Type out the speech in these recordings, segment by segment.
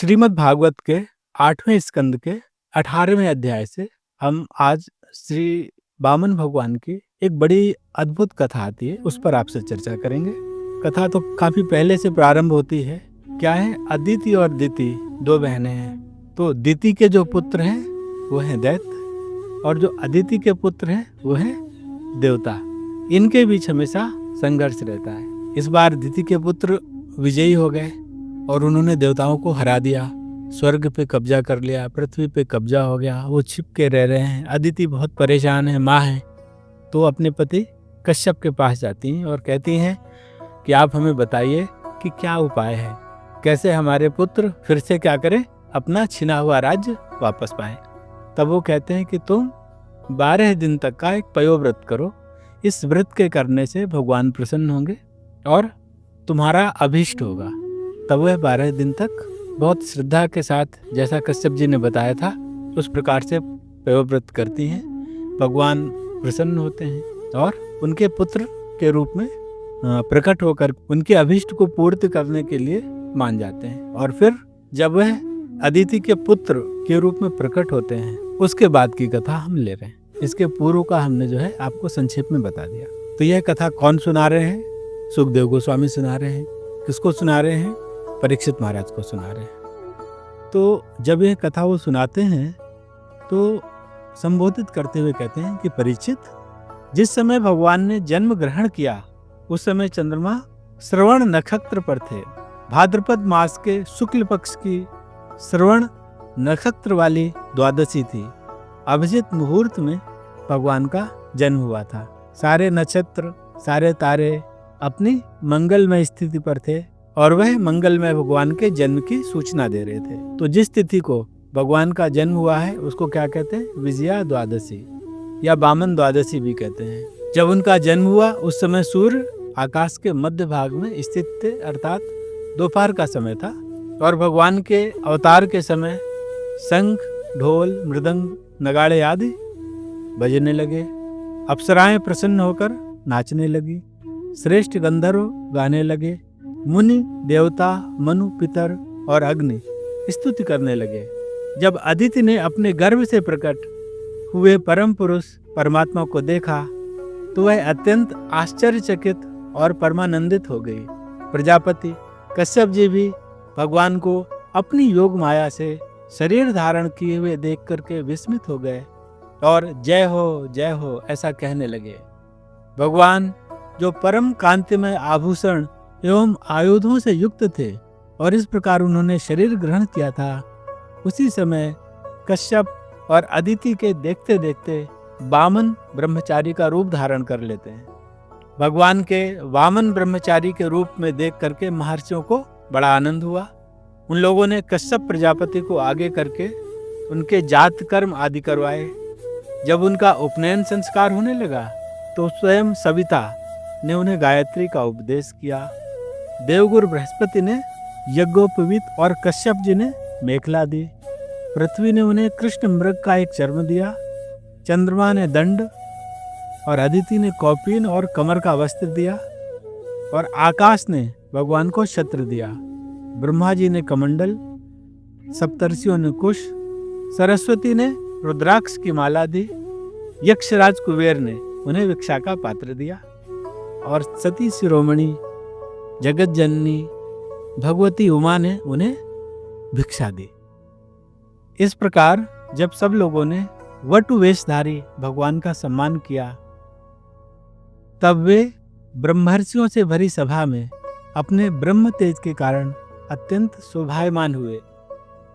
श्रीमद् भागवत के 8वें स्कंद के 18वें अध्याय से हम आज श्री वामन भगवान की एक बड़ी अद्भुत कथा आती है, उस पर आपसे चर्चा करेंगे। कथा तो काफी पहले से प्रारंभ होती है। क्या है, अदिति और दिति दो बहनें हैं। तो दिति के जो पुत्र हैं वो हैं दैत्य, और जो अदिति के पुत्र हैं वो हैं देवता। इनके बीच हमेशा संघर्ष रहता है। इस बार दिति के पुत्र विजयी हो गए और उन्होंने देवताओं को हरा दिया, स्वर्ग पे कब्जा कर लिया, पृथ्वी पे कब्जा हो गया। वो छिप के रह रहे हैं। अदिति बहुत परेशान है, माँ है, तो अपने पति कश्यप के पास जाती हैं और कहती हैं कि आप हमें बताइए कि क्या उपाय है, कैसे हमारे पुत्र फिर से क्या करें, अपना छिना हुआ राज्य वापस पाएं। तब वो कहते हैं कि तुम 12 दिन तक का एक पयोव्रत करो। इस व्रत के करने से भगवान प्रसन्न होंगे और तुम्हारा अभीष्ट होगा। तब वह 12 दिन तक बहुत श्रद्धा के साथ, जैसा कश्यप जी ने बताया था, उस प्रकार से पयोव्रत करती हैं। भगवान प्रसन्न होते हैं और उनके पुत्र के रूप में प्रकट होकर उनके अभीष्ट को पूर्ति करने के लिए मान जाते हैं। और फिर जब वह अदिति के पुत्र के रूप में प्रकट होते हैं, उसके बाद की कथा हम ले रहे हैं। इसके पूर्व का हमने जो है आपको संक्षेप में बता दिया। तो यह कथा कौन सुना रहे हैं? सुखदेव गोस्वामी सुना रहे हैं। किसको सुना रहे हैं? परीक्षित महाराज को सुना रहे हैं। तो जब यह कथा वो सुनाते हैं तो संबोधित करते हुए कहते हैं कि परीक्षित, जिस समय भगवान ने जन्म ग्रहण किया उस समय चंद्रमा श्रवण नक्षत्र पर थे। भाद्रपद मास के शुक्ल पक्ष की श्रवण नक्षत्र वाली द्वादशी थी। अभिजित मुहूर्त में भगवान का जन्म हुआ था। सारे नक्षत्र, सारे तारे अपनी मंगलमय स्थिति पर थे और वह मंगलमय भगवान के जन्म की सूचना दे रहे थे। तो जिस तिथि को भगवान का जन्म हुआ है उसको क्या कहते हैं? विजया द्वादशी या वामन द्वादशी भी कहते हैं। जब उनका जन्म हुआ उस समय सूर्य आकाश के मध्य भाग में स्थित थे, अर्थात दोपहर का समय था। और भगवान के अवतार के समय शंख, ढोल, मृदंग, नगाड़े आदि बजने लगे। अप्सराएं प्रसन्न होकर नाचने लगी। श्रेष्ठ गंधर्व गाने लगे। मुनि, देवता, मनु, पितर और अग्नि स्तुति करने लगे। जब अदिति ने अपने गर्भ से प्रकट हुए परम पुरुष परमात्मा को देखा तो वह अत्यंत आश्चर्यचकित और परमानंदित हो गई। प्रजापति कश्यप जी भी भगवान को अपनी योग माया से शरीर धारण किए हुए देख करके विस्मित हो गए और जय हो ऐसा कहने लगे। भगवान जो परम कांतिमय आभूषण एवं आयुधों से युक्त थे और इस प्रकार उन्होंने शरीर ग्रहण किया था, उसी समय कश्यप और अदिति के देखते देखते वामन ब्रह्मचारी का रूप धारण कर लेते हैं। भगवान के वामन ब्रह्मचारी के रूप में देख करके महर्षियों को बड़ा आनंद हुआ। उन लोगों ने कश्यप प्रजापति को आगे करके उनके जात कर्म आदि करवाए। जब उनका उपनयन संस्कार होने लगा तो स्वयं सविता ने उन्हें गायत्री का उपदेश किया। देवगुरु बृहस्पति ने यज्ञोपवीत और कश्यप जी ने मेखला दी। पृथ्वी ने उन्हें कृष्ण मृग का एक चर्म दिया। चंद्रमा ने दंड और अदिति ने कौपीन और कमर का वस्त्र दिया और आकाश ने भगवान को छत्र दिया। ब्रह्मा जी ने कमंडल, सप्तर्षियों ने कुश, सरस्वती ने रुद्राक्ष की माला दी। यक्षराज कुबेर ने उन्हें भिक्षा का पात्र दिया और सती शिरोमणि जगत जननी भगवती उमा ने उन्हें भिक्षा दी। इस प्रकार जब सब लोगों ने वटु वेशधारी भगवान का सम्मान किया तब वे ब्रह्मर्षियों से भरी सभा में अपने ब्रह्म तेज के कारण अत्यंत शोभायमान हुए।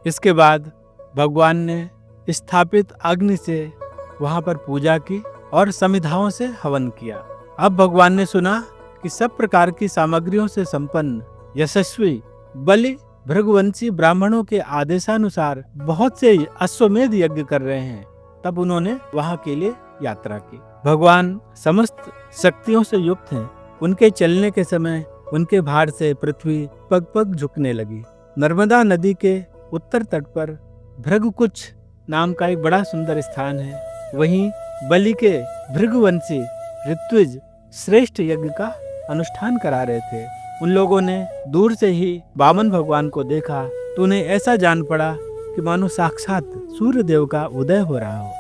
इसके बाद भगवान ने स्थापित अग्नि से वहां पर पूजा की और समिधाओं से हवन किया। अब भगवान ने सुना कि सब प्रकार की सामग्रियों से संपन्न यशस्वी बलि भृगुवंशी ब्राह्मणों के आदेशानुसार बहुत से अश्वमेध यज्ञ कर रहे हैं। तब उन्होंने वहां के लिए यात्रा की। भगवान समस्त शक्तियों से युक्त हैं। उनके चलने के समय उनके भार से पृथ्वी पग पग झुकने लगी। नर्मदा नदी के उत्तर तट पर भृगुकुच नाम का एक बड़ा सुंदर स्थान है। वहीं बलि के भृगुवंशी ऋत्विज श्रेष्ठ यज्ञ का अनुष्ठान करा रहे थे। उन लोगों ने दूर से ही वामन भगवान को देखा तो तूने ऐसा जान पड़ा कि मानो साक्षात सूर्य देव का उदय हो रहा हो।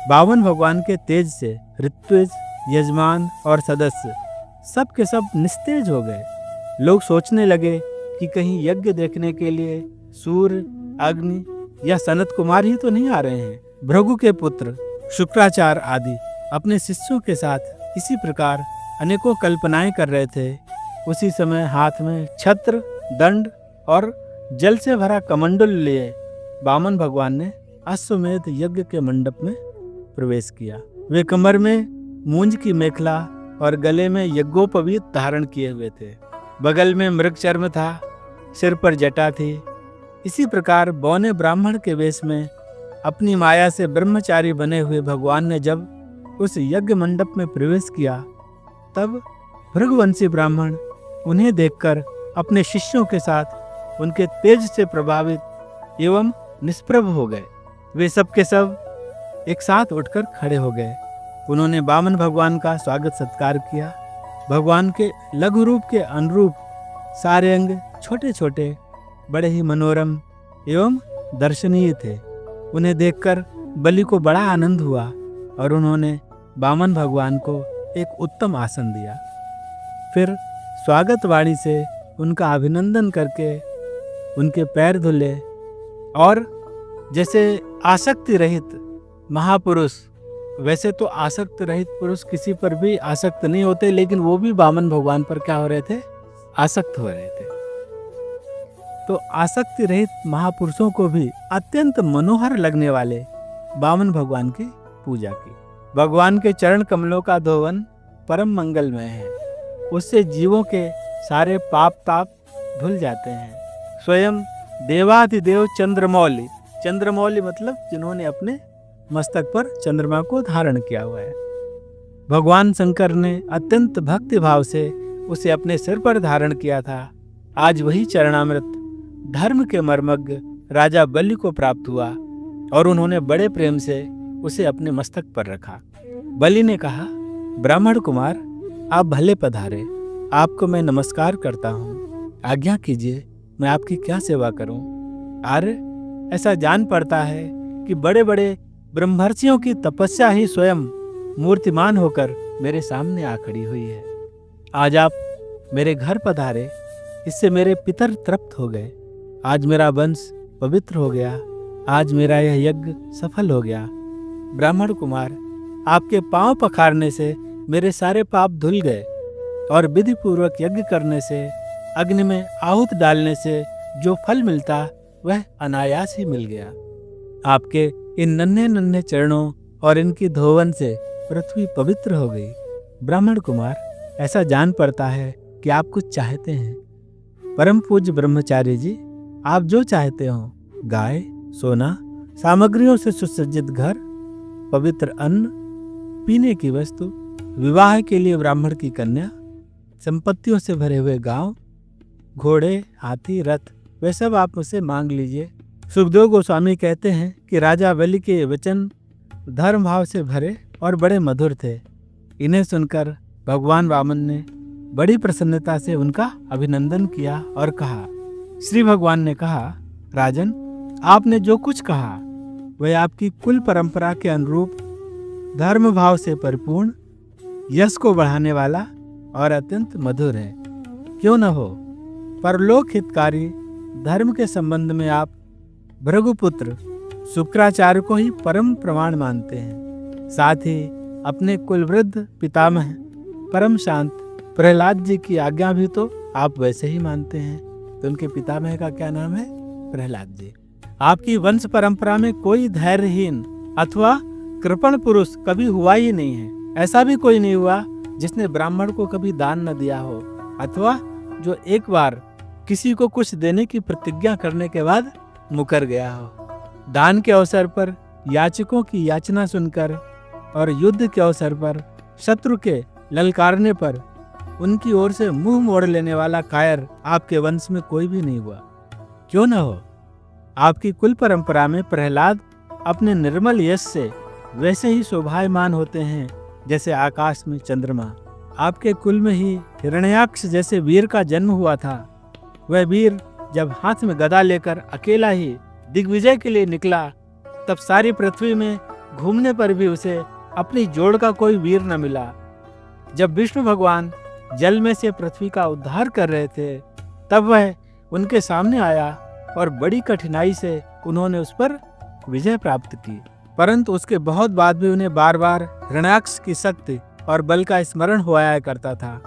बामन भगवान के तेज से ऋत्विज, यजमान और सदस्य सब के सब निस्तेज हो गए। लोग सोचने लगे कि कहीं यज्ञ देखने के लिए सूर्य, अग्नि या सनत कुमार ही तो नहीं आ रहे हैं। भृगु के पुत्र शुक्राचार्य आदि अपने शिष्यों के साथ इसी प्रकार अनेकों कल्पनाएं कर रहे थे। उसी समय हाथ में छत्र, दंड और जल से भरा कमंडल लिए बामन भगवान ने अश्वमेध यज्ञ के मंडप में प्रवेश किया। वे कमर में मूंज की मेखला और गले में यज्ञोपवीत धारण किए हुए थे। बगल में मृग चर्म था, सिर पर जटा थी। इसी प्रकार बौने ब्राह्मण के वेश में अपनी माया से ब्रह्मचारी बने हुए भगवान ने जब उस यज्ञ मंडप में प्रवेश किया, तब भृगुवंशी ब्राह्मण उन्हें देखकर अपने शिष्यों के साथ उनके तेज से प्रभावित एवं निष्प्रभ हो गए। वे सब के सब एक साथ उठकर खड़े हो गए। उन्होंने बामन भगवान का स्वागत सत्कार किया। भगवान के लघु रूप के अनुरूप सारे अंग छोटे छोटे, बड़े ही मनोरम एवं दर्शनीय थे। उन्हें देखकर बलि को बड़ा आनंद हुआ और उन्होंने बामन भगवान को एक उत्तम आसन दिया। फिर स्वागत वाणी से उनका अभिनंदन करके उनके पैर धुले और जैसे आसक्ति रहित महापुरुष, वैसे तो आसक्त रहित पुरुष किसी पर भी आसक्त नहीं होते, लेकिन वो भी बामन भगवान पर क्या हो रहे थे? आसक्त हो रहे थे। तो आसक्ति रहित महापुरुषों को भी अत्यंत मनोहर लगने वाले बामन भगवान की पूजा की। भगवान के चरण कमलों का धोवन परम मंगलमय है। उससे जीवों के सारे पाप ताप धुल जाते हैं। स्वयं देवाधिदेव चंद्रमौली, चंद्रमौली मतलब जिन्होंने अपने मस्तक पर चंद्रमा को धारण किया हुआ है, भगवान शंकर ने अत्यंत भक्ति भाव से उसे अपने सिर पर धारण किया था। आज वही चरणामृत धर्म के मर्मज्ञ राजा बलि को प्राप्त हुआ और उन्होंने बड़े प्रेम से उसे अपने मस्तक पर रखा। बलि ने कहा, ब्राह्मण कुमार, आप भले पधारे, आपको मैं नमस्कार करता हूँ। आज्ञा कीजिए, मैं आपकी क्या सेवा करूँ? आर्य, ऐसा जान पड़ता है कि बड़े बड़े ब्रह्मर्षियों की तपस्या ही स्वयं मूर्तिमान होकर मेरे सामने आ खड़ी हुई है। आज आप मेरे घर पधारे, इससे मेरे पितर तृप्त हो गए। आज मेरा वंश पवित्र हो गया। आज मेरा यह यज्ञ सफल हो गया। ब्राह्मण कुमार, आपके पांव पखारने से मेरे सारे पाप धुल गए और विधि पूर्वक यज्ञ करने से, अग्नि में आहूत डालने से जो फल मिलता वह अनायास ही मिल गया। आपके इन नन्हे नन्हे चरणों और इनकी धोवन से पृथ्वी पवित्र हो गई। ब्राह्मण कुमार, ऐसा जान पड़ता है कि आप कुछ चाहते हैं। परम पूज्य ब्रह्मचारी जी, आप जो चाहते हो, गाय, सोना, सामग्रियों से सुसज्जित घर, पवित्र अन्न, पीने की वस्तु, विवाह के लिए ब्राह्मण की कन्या, संपत्तियों से भरे हुए गांव, घोड़े, हाथी, रथ, वे सब आप मुझसे मांग लीजिए। सुखदेव गोस्वामी कहते हैं कि राजा बलि के वचन धर्म भाव से भरे और बड़े मधुर थे। इन्हें सुनकर भगवान वामन ने बड़ी प्रसन्नता से उनका अभिनंदन किया और कहा, श्री भगवान ने कहा, राजन, आपने जो कुछ कहा वह आपकी कुल परंपरा के अनुरूप धर्म भाव से परिपूर्ण, यश को बढ़ाने वाला और अत्यंत मधुर है। क्यों न हो, परलोक हितकारी धर्म के संबंध में आप भृगुपुत्र शुक्राचार्य को ही परम प्रमाण मानते हैं। साथ ही अपने कुलवृद्ध पितामह परम शांत प्रहलाद जी की आज्ञा भी तो आप वैसे ही मानते हैं। तो उनके पितामह का क्या नाम है? प्रहलाद जी। आपकी वंश परंपरा में कोई धैर्यहीन अथवा कृपण पुरुष कभी हुआ ही नहीं है। ऐसा भी कोई नहीं हुआ जिसने ब्राह्मण को कभी दान न दिया हो, अथवा जो एक बार किसी को कुछ देने की प्रतिज्ञा करने के बाद मुकर गया हो। दान के अवसर पर याचकों की याचना सुनकर और युद्ध के अवसर पर शत्रु के ललकारने पर उनकी ओर से मुंह मोड़ लेने वाला कायर आपके वंश में कोई भी नहीं हुआ। क्यों न हो, आपकी कुल परंपरा में प्रहलाद अपने निर्मल यश से वैसे ही शोभायमान होते हैं जैसे आकाश में चंद्रमा। आपके कुल में ही हिरण्याक्ष जैसे वीर का जन्म हुआ था। वह वीर जब हाथ में गदा लेकर अकेला ही दिग्विजय के लिए निकला, तब सारी पृथ्वी में घूमने पर भी उसे अपनी जोड़ का कोई वीर न मिला। जब विष्णु भगवान जल में से पृथ्वी का उद्धार कर रहे थे, तब वह उनके सामने आया और बड़ी कठिनाई से उन्होंने उस पर विजय प्राप्त की। परंतु उसके बहुत बाद भी उन्हें बार बार हिरण्याक्ष की शक्ति और बल का स्मरण होया करता था,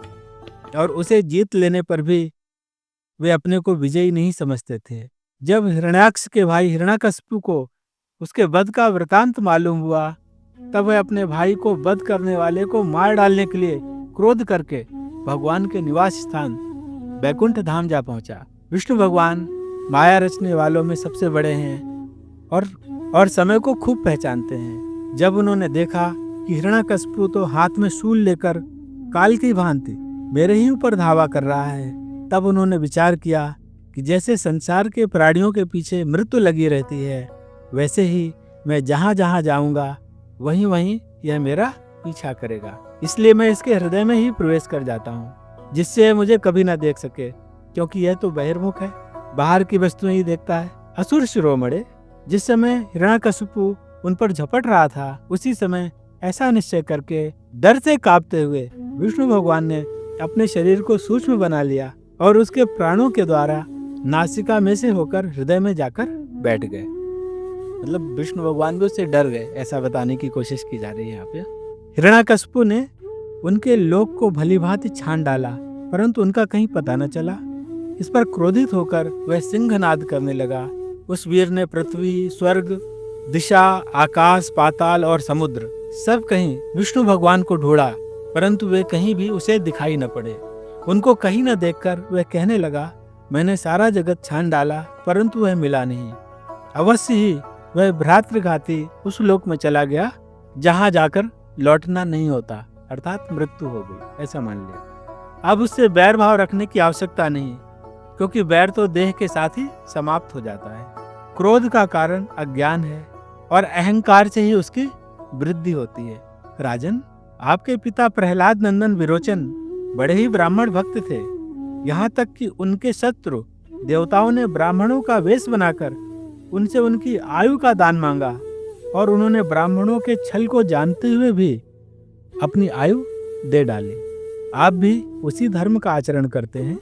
और उसे जीत लेने पर भी वे अपने को विजयी नहीं समझते थे। जब हिरण्याक्ष के भाई हिरण्याकशिपु को उसके वध का वृतांत मालूम हुआ, तब वह अपने भाई को वध करने वाले को मार डालने के लिए क्रोध करके भगवान के निवास स्थान बैकुंठ धाम जा पहुंचा। विष्णु भगवान माया रचने वालों में सबसे बड़े हैं और समय को खूब पहचानते हैं। जब उन्होंने देखा कि हिरण्याकशिपु तो हाथ में शूल लेकर काल की भांति मेरे ही ऊपर धावा कर रहा है, तब उन्होंने विचार किया कि जैसे संसार के प्राणियों के पीछे मृत्यु लगी रहती है, वैसे ही मैं जहाँ जहाँ जाऊंगा वहीं वहीं यह मेरा पीछा करेगा। इसलिए मैं इसके हृदय में ही प्रवेश कर जाता हूँ, जिससे यह मुझे कभी ना देख सके, क्योंकि यह तो बहिर्मुख है, बाहर की वस्तुएं ही देखता है। असुर शिरोमणे, जिस समय हिरण्याकशिपु उन पर झपट रहा था, उसी समय ऐसा निश्चय करके डर से कांपते हुए विष्णु भगवान ने अपने शरीर को सूक्ष्म बना लिया और उसके प्राणों के द्वारा नासिका में से होकर हृदय में जाकर बैठ गए। मतलब विष्णु भगवान भी उससे डर गए, ऐसा बताने की कोशिश की जा रही है यहाँ पे। हिरण्याकशिपु ने उनके लोक को भलीभांति छान डाला, परंतु उनका कहीं पता न चला। इस पर क्रोधित होकर वह सिंहनाद करने लगा। उस वीर ने पृथ्वी, स्वर्ग, दिशा, आकाश, पाताल और समुद्र सब कहीं विष्णु भगवान को ढूंढा, परंतु वे कहीं भी उसे दिखाई न पड़े। उनको कहीं न देखकर वह कहने लगा, मैंने सारा जगत छान डाला, परंतु वह मिला नहीं। अवश्य ही वह भ्रातृघाती उस लोक में चला गया जहां जाकर लौटना नहीं होता, अर्थात मृत्यु हो गई, ऐसा मान लिया। अब उससे बैर भाव रखने की आवश्यकता नहीं, क्योंकि बैर तो देह के साथ ही समाप्त हो जाता है। क्रोध का कारण अज्ञान है और अहंकार से ही उसकी वृद्धि होती है। राजन, आपके पिता प्रहलाद नंदन विरोचन बड़े ही ब्राह्मण भक्त थे, यहाँ तक कि उनके शत्रु देवताओं ने ब्राह्मणों का वेश बनाकर उनसे उनकी आयु का दान मांगा, और उन्होंने ब्राह्मणों के छल को जानते हुए भी अपनी आयु दे डाली। आप भी उसी धर्म का आचरण करते हैं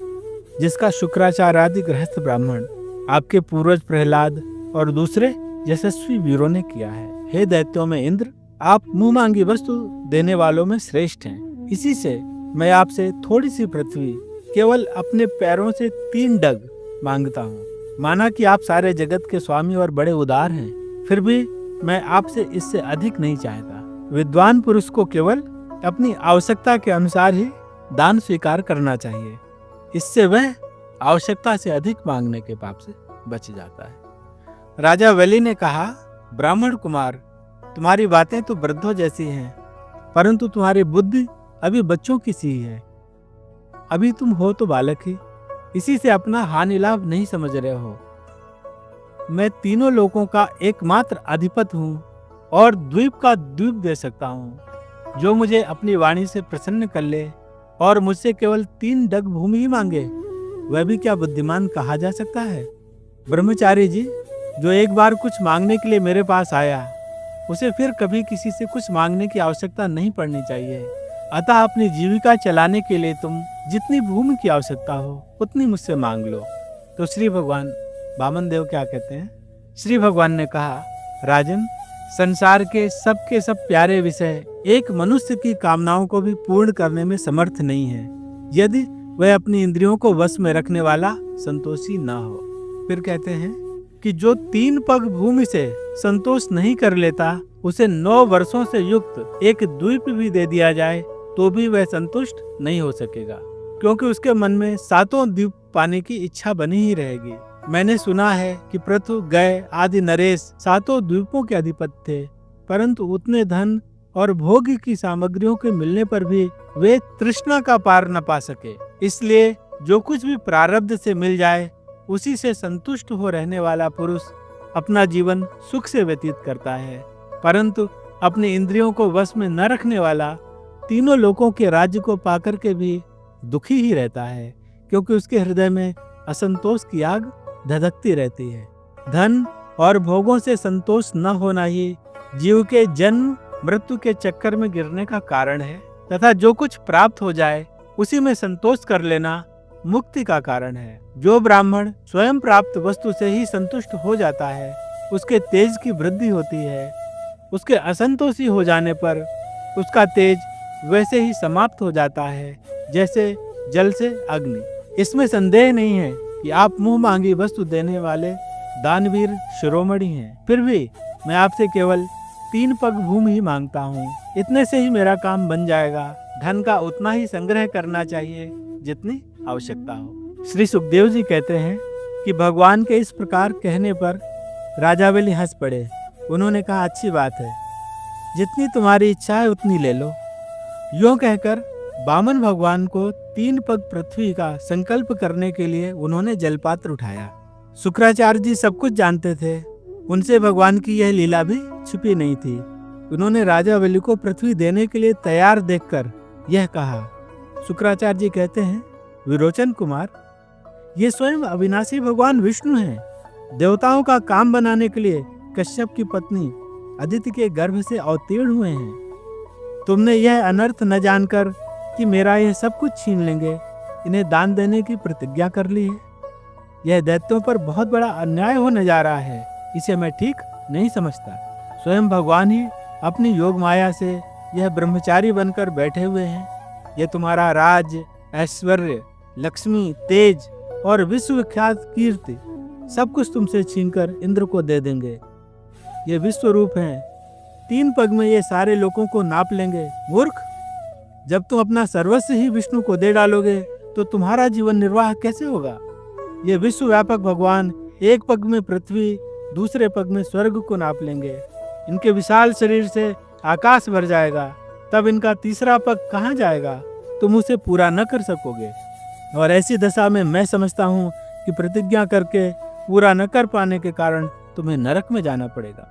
जिसका शुक्राचार्य आदि गृहस्थ ब्राह्मण, आपके पूर्वज प्रहलाद और दूसरे यशस्वी वीरों ने किया है। हे दैत्यों में इंद्र, आप मुंह मांगी वस्तु देने वालों में श्रेष्ठ हैं। इसी से मैं आपसे थोड़ी सी पृथ्वी, केवल अपने पैरों से 3 डग मांगता हूँ। माना कि आप सारे जगत के स्वामी और बड़े उदार हैं, फिर भी मैं आपसे इससे अधिक नहीं चाहता। विद्वान पुरुष को केवल अपनी आवश्यकता के अनुसार ही दान स्वीकार करना चाहिए, इससे वह आवश्यकता से अधिक मांगने के पाप से बच जाता है। राजा वली ने कहा, ब्राह्मण कुमार, तुम्हारी बातें तो वृद्धों जैसी हैं, परंतु तुम्हारी बुद्धि अभी बच्चों की सी है। अभी तुम हो तो बालक ही, इसी से अपना हानि लाभ नहीं समझ रहे हो। मैं तीनों लोकों का एकमात्र अधिपति हूँ और द्वीप का द्वीप दे सकता हूँ। जो मुझे अपनी वाणी से प्रसन्न कर ले और मुझसे केवल 3 डग भूमि ही मांगे, वह भी क्या बुद्धिमान कहा जा सकता है? ब्रह्मचारी जी, जो एक बार कुछ मांगने के लिए मेरे पास आया, उसे फिर कभी किसी से कुछ मांगने की आवश्यकता नहीं पड़नी चाहिए। अतः अपनी जीविका चलाने के लिए तुम जितनी भूमि की आवश्यकता हो उतनी मुझसे मांग लो। तो श्री भगवान वामन देव क्या कहते हैं? श्री भगवान ने कहा, राजन, संसार के सब प्यारे विषय एक मनुष्य की कामनाओं को भी पूर्ण करने में समर्थ नहीं है, यदि वह अपनी इंद्रियों को वश में रखने वाला संतोषी न हो। फिर कहते हैं कि जो 3 पग भूमि से संतोष नहीं कर लेता, उसे 9 वर्षों से युक्त एक द्वीप भी दे दिया जाए तो भी वह संतुष्ट नहीं हो सकेगा, क्योंकि उसके मन में 7 द्वीप पाने की इच्छा बनी ही रहेगी। मैंने सुना है कि पृथु, गय आदि नरेश 7 द्वीपों के अधिपति थे, परंतु उतने धन और भोग की सामग्रियों के मिलने पर भी वे तृष्णा का पार न पा सके। इसलिए जो कुछ भी प्रारब्ध से मिल जाए, उसी से संतुष्ट हो रहने वाला पुरुष अपना जीवन सुख से व्यतीत करता है, परंतु अपनी इंद्रियों को वश में न रखने वाला तीनों लोकों के राज्य को पाकर के भी दुखी ही रहता है, क्योंकि उसके हृदय में असंतोष की आग धधकती रहती है। धन और भोगों से संतोष न होना ही जीव के जन्म मृत्यु के चक्कर में गिरने का कारण है तथा जो कुछ प्राप्त हो जाए उसी में संतोष कर लेना मुक्ति का कारण है। जो ब्राह्मण स्वयं प्राप्त वस्तु से ही संतुष्ट हो जाता है उसके तेज की वृद्धि होती है। उसके असंतोषी हो जाने पर उसका तेज वैसे ही समाप्त हो जाता है जैसे जल से अग्नि। इसमें संदेह नहीं है कि आप मुंह मांगी वस्तु देने वाले दानवीर शिरोमणि हैं। फिर भी मैं आपसे केवल 3 पग भूमि ही मांगता हूँ। इतने से ही मेरा काम बन जाएगा। धन का उतना ही संग्रह करना चाहिए जितनी आवश्यकता हो। श्री सुखदेव जी कहते हैं कि भगवान के इस प्रकार कहने पर राजा बलि हंस पड़े। उन्होंने कहा, अच्छी बात है, जितनी तुम्हारी इच्छा है उतनी ले लो। यूं कहकर वामन भगवान को 3 पग पृथ्वी का संकल्प करने के लिए उन्होंने जलपात्र उठाया। शुक्राचार्य जी सब कुछ जानते थे, उनसे भगवान की यह लीला भी छुपी नहीं थी। उन्होंने राजा बलि को पृथ्वी देने के लिए तैयार देखकर यह कहा। शुक्राचार्य जी कहते हैं, विरोचन कुमार, ये स्वयं अविनाशी भगवान विष्णु हैं। देवताओं का काम बनाने के लिए कश्यप की पत्नी अदिति के गर्भ से अवतीर्ण हुए हैं। तुमने यह अनर्थ न जानकर कि मेरा यह सब कुछ छीन लेंगे, इन्हें दान देने की प्रतिज्ञा कर ली है। यह दैत्यों पर बहुत बड़ा अन्याय होने जा रहा है, इसे मैं ठीक नहीं समझता। स्वयं भगवान ही अपनी योग माया से यह ब्रह्मचारी बनकर बैठे हुए हैं। यह तुम्हारा राज, ऐश्वर्य, लक्ष्मी, तेज और विश्वविख्यात कीर्ति सब कुछ तुमसे छीनकर इंद्र को दे देंगे। ये विश्व रूप हैं, 3 पग में ये सारे लोगों को नाप लेंगे। मूर्ख, जब तुम अपना सर्वस्व ही विष्णु को दे डालोगे तो तुम्हारा जीवन निर्वाह कैसे होगा। ये विश्वव्यापक भगवान एक पग में पृथ्वी, दूसरे पग में स्वर्ग को नाप लेंगे। इनके विशाल शरीर से आकाश भर जाएगा, तब इनका तीसरा पग कहाँ जाएगा, तुम उसे पूरा न कर सकोगे। और ऐसी दशा में मैं समझता हूँ कि प्रतिज्ञा करके पूरा न कर पाने के कारण तुम्हें नरक में जाना पड़ेगा,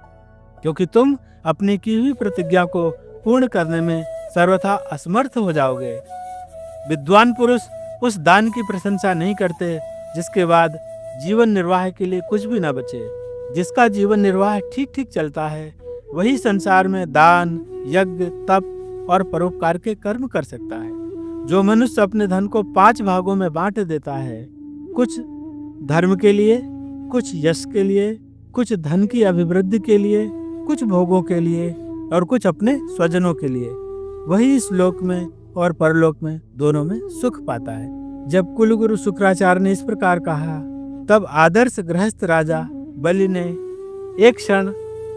क्योंकि तुम अपनी की हुई प्रतिज्ञा को पूर्ण करने में सर्वथा असमर्थ हो जाओगे। विद्वान पुरुष उस दान की प्रशंसा नहीं करते जिसके बाद जीवन निर्वाह के लिए कुछ भी न बचे। जिसका जीवन निर्वाह ठीक ठीक चलता है वही संसार में दान, यज्ञ, तप और परोपकार के कर्म कर सकता है। जो मनुष्य अपने धन को 5 भागों में बांट देता है, कुछ धर्म के लिए, कुछ यश के लिए, कुछ धन की अभिवृद्धि के लिए, कुछ भोगों के लिए और कुछ अपने स्वजनों के लिए, वही इस लोक में और परलोक में दोनों में सुख पाता है। जब कुलगुरु शुक्राचार्य ने इस प्रकार कहा, तब आदर्श गृहस्थ राजा बलि ने एक क्षण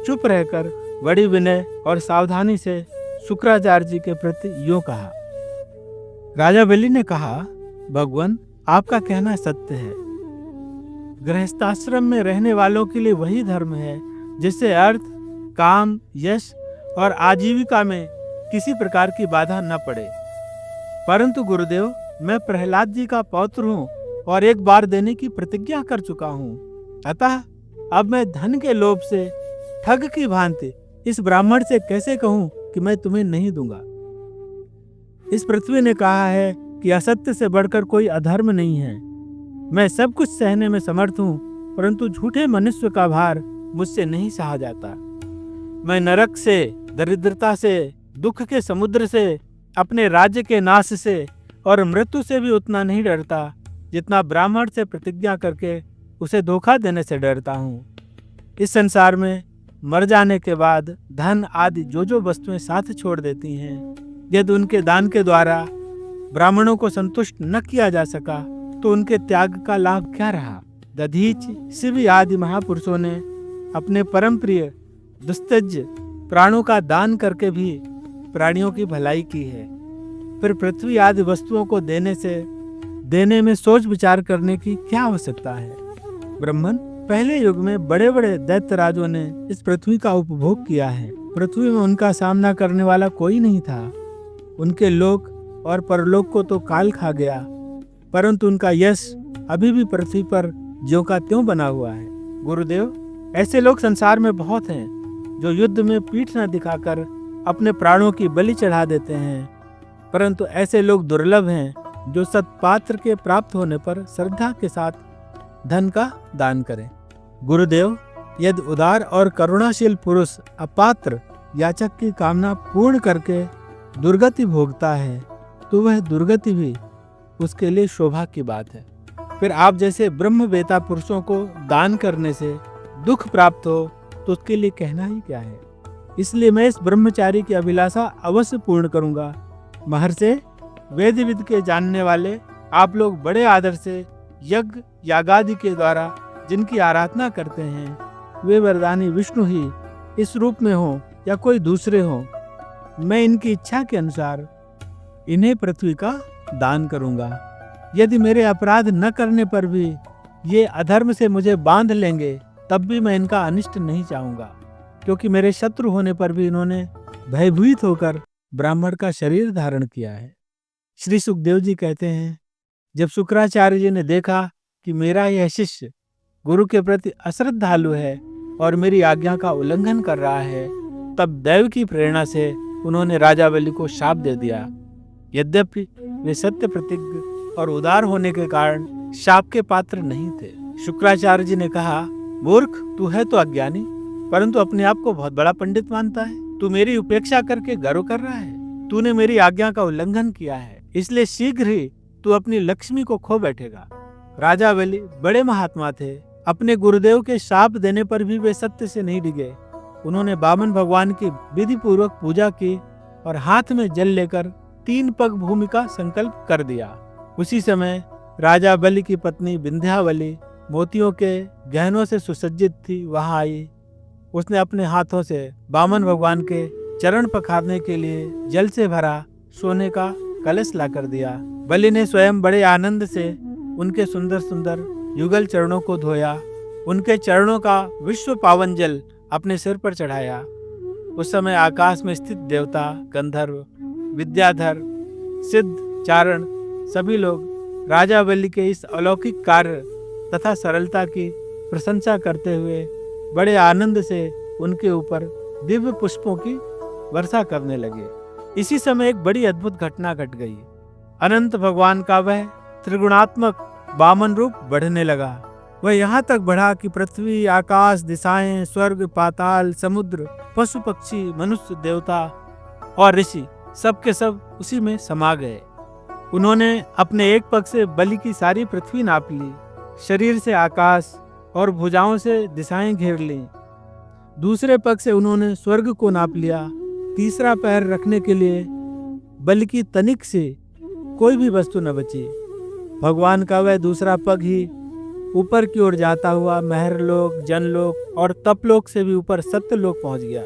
चुप रहकर बड़ी विनय और सावधानी से शुक्राचार्य जी के प्रति यूं कहा। राजा बलि ने कहा, भगवान, आपका कहना सत्य है। गृहस्थाश्रम में रहने वालों के लिए वही धर्म है जिससे अर्थ, काम, यश और आजीविका में किसी प्रकार की बाधा न पड़े। परंतु गुरुदेव, मैं प्रहलाद जी का पौत्र हूँ और एक बार देने की प्रतिज्ञा कर चुका हूँ। अतः अब मैं धन के लोभ से ठग की भांति इस ब्राह्मण से कैसे कहूँ कि मैं तुम्हें नहीं दूंगा। इस पृथ्वी ने कहा है कि असत्य से बढ़कर कोई अधर्म नहीं है। मैं सब कुछ सहने में समर्थ हूँ, परंतु झूठे मनुष्य का भार मुझसे नहीं सहा जाता। मैं नरक से, दरिद्रता से, दुख के समुद्र से, अपने राज्य के नाश से और मृत्यु से भी उतना नहीं डरता जितना ब्राह्मण से प्रतिज्ञा करके उसे धोखा देने से डरता हूँ। इस संसार में मर जाने के बाद धन आदि जो वस्तुएं साथ छोड़ देती हैं, यदि उनके दान के द्वारा ब्राह्मणों को संतुष्ट न किया जा सका तो उनके त्याग का लाभ क्या रहा। दधीच, शिव आदि महापुरुषों ने अपने परम प्रिय दुस्तज प्राणों का दान करके भी प्राणियों की भलाई की है। फिर पृथ्वी आदि वस्तुओं को देने में सोच विचार करने की क्या आवश्यकता है। ब्राह्मण, पहले युग में बड़े बड़े दैत्य राजों ने इस पृथ्वी का उपभोग किया है। पृथ्वी में उनका सामना करने वाला कोई नहीं था। उनके लोक और परलोक को तो काल खा गया, परंतु उनका यश अभी भी पृथ्वी पर ज्यों का त्यों बना हुआ है। गुरुदेव, ऐसे लोग संसार में बहुत हैं जो युद्ध में पीठ न दिखाकर अपने प्राणों की बलि चढ़ा देते हैं, परंतु ऐसे लोग दुर्लभ हैं जो सत्पात्र के प्राप्त होने पर श्रद्धा के साथ धन का दान करें। गुरुदेव, यदि उदार और करुणाशील पुरुष अपात्र याचक की कामना पूर्ण करके दुर्गति भोगता है तो वह दुर्गति भी उसके लिए शोभा की बात है। फिर आप जैसे ब्रह्मवेता पुरुषों को दान करने से दुख प्राप्त हो तो उसके लिए कहना ही क्या है। इसलिए मैं इस ब्रह्मचारी की अभिलाषा अवश्य पूर्ण करूंगा। महर्षि, वेद विद के जानने वाले आप लोग बड़े आदर से यज्ञ यागादि के द्वारा जिनकी आराधना करते हैं, वे वरदानी विष्णु ही इस रूप में हो या कोई दूसरे हो, मैं इनकी इच्छा के अनुसार इन्हें पृथ्वी का दान करूंगा। यदि मेरे अपराध न करने पर भी ये अधर्म से मुझे बांध लेंगे तब भी मैं इनका अनिष्ट नहीं चाहूंगा, क्योंकि मेरे शत्रु होने पर भी इन्होंने भयभीत होकर ब्राह्मण का शरीर धारण किया है। श्री सुखदेव जी कहते हैं, जब शुक्राचार्य जी ने देखा कि मेरा यह शिष्य गुरु के प्रति अश्रद्धालु है और मेरी आज्ञा का उल्लंघन कर रहा है, तब दैव की प्रेरणा से उन्होंने राजा बलि को शाप दे दिया। यद्यपि वे सत्य प्रतिज्ञ और उदार होने के कारण शाप के पात्र नहीं थे। शुक्राचार्य जी ने कहा, मूर्ख, तू है तो अज्ञानी, परंतु अपने आप को बहुत बड़ा पंडित मानता है। तू मेरी उपेक्षा करके गर्व कर रहा है। तूने मेरी आज्ञा का उल्लंघन किया है, इसलिए शीघ्र ही तू अपनी लक्ष्मी को खो बैठेगा। राजा बलि बड़े महात्मा थे। अपने गुरुदेव के शाप देने पर भी वे सत्य से नहीं डिगे। उन्होंने वामन भगवान की विधि पूर्वक पूजा की और हाथ में जल लेकर 3 पग भूमि का संकल्प कर दिया। उसी समय राजा बलि की पत्नी विंध्यावली मोतियों के गहनों से सुसज्जित थी, वहां आई। उसने अपने हाथों से वामन भगवान के चरण पखारने के लिए जल से भरा सोने का कलश ला कर दिया। बलि ने स्वयं बड़े आनंद से उनके सुंदर सुंदर युगल चरणों को धोया, उनके चरणों का विश्व पावन जल अपने सिर पर चढ़ाया। उस समय आकाश में स्थित देवता, गंधर्व, विद्याधर, सिद्ध, चारण सभी लोग राजा बलि के इस अलौकिक कार्य तथा सरलता की प्रशंसा करते हुए बड़े आनंद से उनके ऊपर दिव्य पुष्पों की वर्षा करने लगे। इसी समय एक बड़ी अद्भुत घटना घट गई। अनंत भगवान का वह त्रिगुणात्मक वामन रूप बढ़ने लगा। वह यहाँ तक बढ़ा कि पृथ्वी, आकाश, दिशाएं, स्वर्ग, पाताल, समुद्र, पशु पक्षी, मनुष्य, देवता और ऋषि सब के सब उसी में समा गए। उन्होंने अपने एक पग से बलि की सारी पृथ्वी नाप ली, शरीर से आकाश और भुजाओं से दिशाएं घेर लीं। दूसरे पग से उन्होंने स्वर्ग को नाप लिया। तीसरा पैर रखने के लिए बलि की तनिक से कोई भी वस्तु न बची। भगवान का वह दूसरा पग ही ऊपर की ओर जाता हुआ महरलोक, जनलोक और तपलोक से भी ऊपर सत्यलोक पहुंच गया।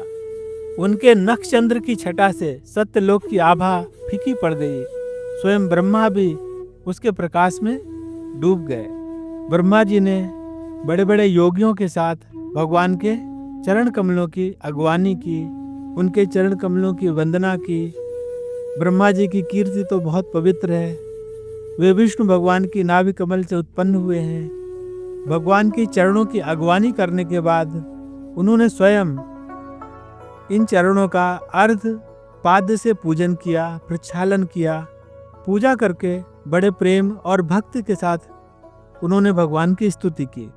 उनके नक्षचंद्र की छटा से सत्यलोक की आभा फीकी पड़ गई। स्वयं ब्रह्मा भी उसके प्रकाश में डूब गए। ब्रह्मा जी ने बड़े बड़े योगियों के साथ भगवान के चरण कमलों की अगवानी की, उनके चरण कमलों की वंदना की। ब्रह्मा जी की कीर्ति तो बहुत पवित्र है। वे विष्णु भगवान की नाभि कमल से उत्पन्न हुए हैं। भगवान की चरणों की अगवानी करने के बाद उन्होंने स्वयं इन चरणों का अर्ध पाद से पूजन किया, प्रक्षालन किया। पूजा करके बड़े प्रेम और भक्ति के साथ उन्होंने भगवान की स्तुति की।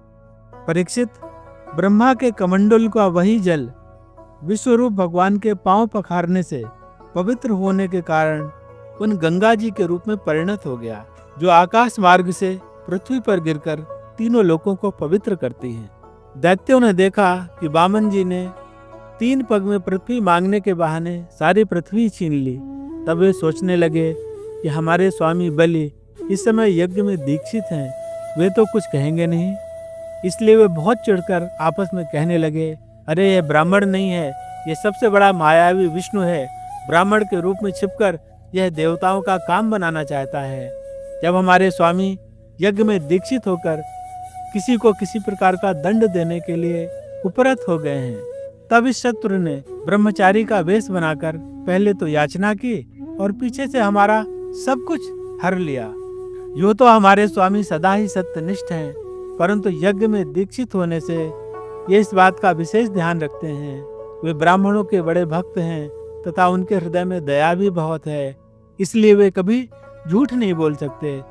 परीक्षित, ब्रह्मा के कमंडल का वही जल विश्वरूप भगवान के पांव पखारने से पवित्र होने के कारण उन गंगा जी के रूप में परिणत हो गया, जो आकाश मार्ग से पृथ्वी पर गिरकर तीनों लोकों को पवित्र करती है। दैत्यों ने देखा कि वामन जी ने 3 पग में पृथ्वी मांगने के बहाने सारी पृथ्वी छीन ली। तब वे सोचने लगे कि हमारे स्वामी बलि इस समय यज्ञ में दीक्षित हैं, वे तो कुछ कहेंगे नहीं। इसलिए वे बहुत चिढ़कर आपस में कहने लगे, अरे यह ब्राह्मण नहीं है, यह सबसे बड़ा मायावी विष्णु है। ब्राह्मण के रूप में छिपकर यह देवताओं का काम बनाना चाहता है। जब हमारे स्वामी यज्ञ में दीक्षित होकर किसी को किसी प्रकार का दंड देने के लिए उपरत हो गए हैं, तब इस शत्रु ने ब्रह्मचारी का वेश बनाकर पहले तो याचना की और पीछे से हमारा सब कुछ हर लिया। यो तो हमारे स्वामी सदा ही सत्यनिष्ठ हैं, परंतु यज्ञ में दीक्षित होने से ये इस बात का विशेष ध्यान रखते हैं। वे ब्राह्मणों के बड़े भक्त हैं तथा उनके हृदय में दया भी बहुत है, इसलिए वे कभी झूठ नहीं बोल सकते।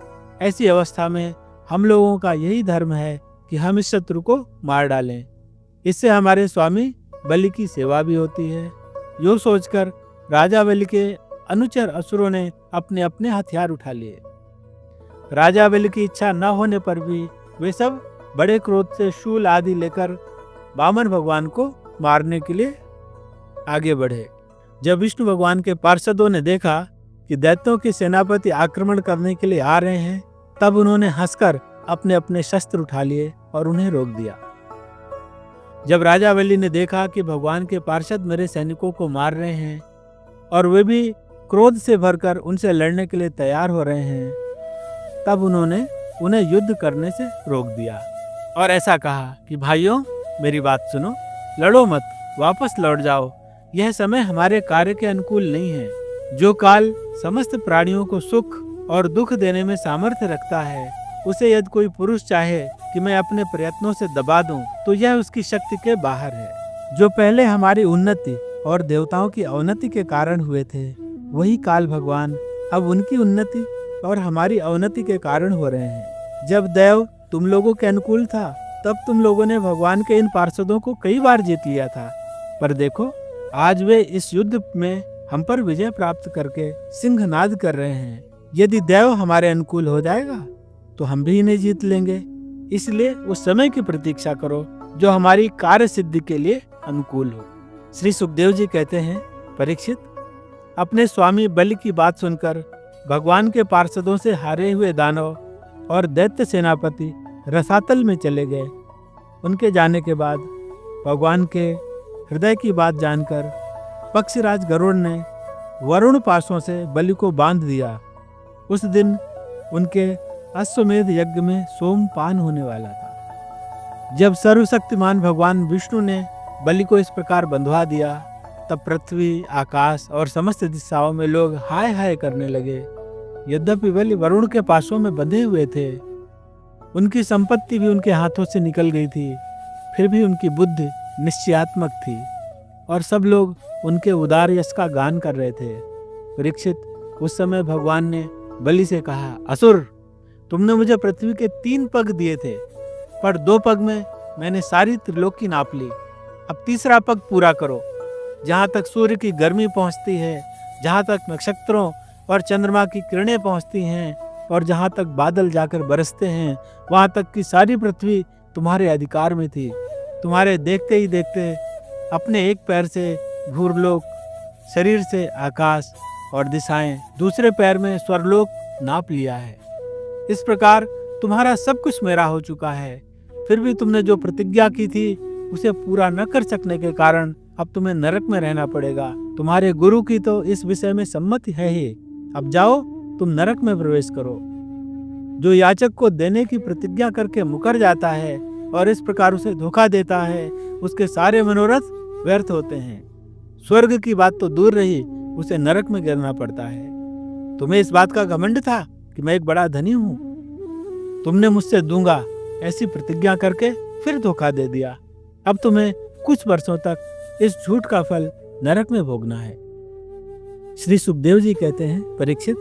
ऐसी अवस्था में हम लोगों का यही धर्म है कि हम इस शत्रु को मार डालें। इससे हमारे स्वामी बलि की सेवा भी होती है। यो सोचकर राजा बलि के अनुचर असुरों ने अपने अपने हथियार उठा लिए। राजा बलि की इच्छा न होने पर भी वे सब बड़े क्रोध से शूल आदि लेकर वामन भगवान को मारने के लिए आगे बढ़े। जब विष्णु भगवान के पार्षदों ने देखा कि दैत्यों के सेनापति आक्रमण करने के लिए आ रहे हैं, तब उन्होंने हंसकर अपने अपने शस्त्र उठा लिए और उन्हें रोक दिया। जब राजा बलि ने देखा कि भगवान के पार्षद मेरे सैनिकों को मार रहे हैं और वे भी क्रोध से भरकर उनसे लड़ने के लिए तैयार हो रहे हैं, तब उन्होंने उन्हें युद्ध करने से रोक दिया और ऐसा कहा कि भाइयों, मेरी बात सुनो, लड़ो मत, वापस लौट जाओ। यह समय हमारे कार्य के अनुकूल नहीं है। जो काल समस्त प्राणियों को सुख और दुख देने में सामर्थ्य रखता है, उसे यदि कोई पुरुष चाहे कि मैं अपने प्रयत्नों से दबा दूं, तो यह उसकी शक्ति के बाहर है। जो पहले हमारी उन्नति और देवताओं की अवनति के कारण हुए थे, वही काल भगवान अब उनकी उन्नति और हमारी अवनति के कारण हो रहे हैं। जब देव तुम लोगों के अनुकूल था, तब तुम लोगों ने भगवान के इन पार्षदों को कई बार जीत लिया था, पर देखो आज वे इस युद्ध में हम पर विजय प्राप्त करके सिंहनाद कर रहे हैं। यदि देव हमारे अनुकूल हो जाएगा तो हम भी इन्हें जीत लेंगे। इसलिए उस समय की प्रतीक्षा करो जो हमारी कार्य सिद्धि के लिए अनुकूल हो। श्री सुखदेव जी कहते हैं, परीक्षित, अपने स्वामी बलि की बात सुनकर भगवान के पार्षदों से हारे हुए दानव और दैत्य सेनापति रसातल में चले गए। उनके जाने के बाद भगवान के हृदय की बात जानकर पक्षीराज गरुड़ ने वरुण पाशों से बलि को बांध दिया। उस दिन उनके अश्वमेध यज्ञ में सोमपान होने वाला था। जब सर्वशक्तिमान भगवान विष्णु ने बलि को इस प्रकार बंधवा दिया, तब पृथ्वी, आकाश और समस्त दिशाओं में लोग हाय हाय करने लगे। यद्यपि बलि वरुण के पाशों में बंधे हुए थे, उनकी संपत्ति भी उनके हाथों से निकल गई थी, फिर भी उनकी बुद्धि निश्चयात्मक थी और सब लोग उनके उदार यश का गान कर रहे थे। परीक्षित, उस समय भगवान ने बलि से कहा, असुर, तुमने मुझे पृथ्वी के 3 पग दिए थे, पर 2 पग में मैंने सारी त्रिलोकी नाप ली। अब तीसरा पग पूरा करो। जहाँ तक सूर्य की गर्मी पहुँचती है, जहाँ तक नक्षत्रों और चंद्रमा की किरणें पहुँचती हैं और जहाँ तक बादल जाकर बरसते हैं, वहाँ तक की सारी पृथ्वी तुम्हारे अधिकार में थी। तुम्हारे देखते ही देखते अपने एक पैर से भूरलोक, शरीर से आकाश और दिशाएं, दूसरे पैर में स्वर्लोक नाप लिया है। इस प्रकार तुम्हारा सब कुछ मेरा हो चुका है। फिर भी तुमने जो प्रतिज्ञा की थी उसे पूरा न कर सकने के कारण अब तुम्हें नरक में रहना पड़ेगा। तुम्हारे गुरु की तो इस विषय में सम्मति है ही। अब जाओ, तुम नरक में प्रवेश करो। जो याचक को देने की प्रतिज्ञा करके मुकर जाता है और इस प्रकार उसे धोखा देता है, उसके सारे मनोरथ व्यर्थ होते हैं। स्वर्ग की बात तो दूर रही, उसे नरक में गिरना पड़ता है। तुम्हें इस बात का घमंड था कि मैं एक बड़ा धनी हूँ। तुमने मुझसे दूंगा ऐसी प्रतिज्ञा करके फिर धोखा दे दिया। अब तुम्हें कुछ वर्षों तक इस झूठ का फल नरक में भोगना है। श्री सुखदेव जी कहते हैं, परीक्षित,